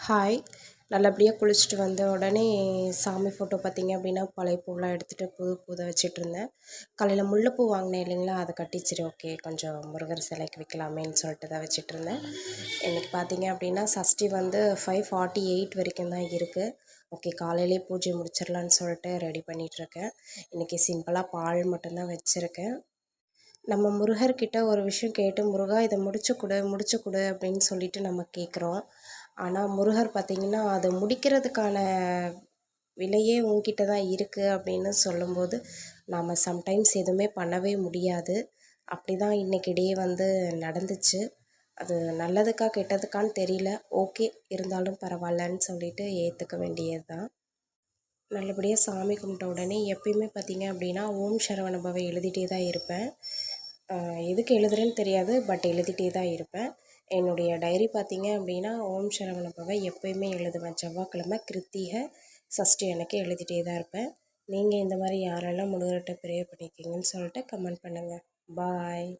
Hi. நல்லபடியாக குளிச்சுட்டு வந்த உடனே சாமி ஃபோட்டோ பார்த்தீங்க அப்படின்னா பழைய பூவெலாம் எடுத்துகிட்டு புது பூவை வச்சிட்ருந்தேன். காலையில் முல்லைப்பூ வாங்கினேன் இல்லைங்களா, அதை கட்டி சரி ஓகே கொஞ்சம் முருகர் சிலைக்கு வைக்கலாமேன்னு சொல்லிட்டு தான் வச்சிட்ருந்தேன். இன்றைக்கி பார்த்தீங்க அப்படின்னா சஷ்டி வந்து 5:48 வரைக்கும் தான் இருக்குது. ஓகே காலையிலே பூஜை முடிச்சிடலான்னு சொல்லிட்டு ரெடி பண்ணிகிட்ருக்கேன். இன்றைக்கி சிம்பிளாக பால் மட்டும்தான் வச்சுருக்கேன். நம்ம முருகர்கிட்ட ஒரு விஷயம் கேட்டு முருகா இதை முடிச்சு கொடு அப்படின்னு சொல்லிட்டு நம்ம கேட்குறோம். ஆனால் முருகர் பார்த்திங்கன்னா அதை முடிக்கிறதுக்கான விலையே உன்கிட்ட தான் இருக்குது அப்படின்னு சொல்லும்போது நாம் சம்டைம்ஸ் எதுவுமே பண்ணவே முடியாது. அப்படி தான் இன்றைக்கி டே வந்து நடந்துச்சு. அது நல்லதுக்கா கெட்டதுக்கான்னு தெரியல. ஓகே இருந்தாலும் பரவாயில்லன்னு சொல்லிட்டு ஏற்றுக்க வேண்டியது தான். நல்லபடியாக சாமி கும்பிட்ட உடனே எப்பயுமே பார்த்திங்க அப்படின்னா ஓம் சரவண பவ எழுதிட்டே தான் இருப்பேன். எதுக்கு எழுதுறேன்னு தெரியாது, பட் எழுதிட்டே தான் இருப்பேன். என்னுடைய டைரி பார்த்திங்க அப்படின்னா ஓம் சரவண பவ எப்பயுமே எழுதுவேன். செவ்வாய்க்கிழமை, கிருத்திகை, சஷ்டி அன்னைக்கு எழுதிட்டே தான் இருப்பேன். நீங்கள் இந்த மாதிரி யாரெல்லாம் முருகர்கிட்ட ப்ரேயர் பண்ணியிருக்கீங்கன்னு சொல்லிட்டு கமெண்ட் பண்ணுங்கள். பாய்.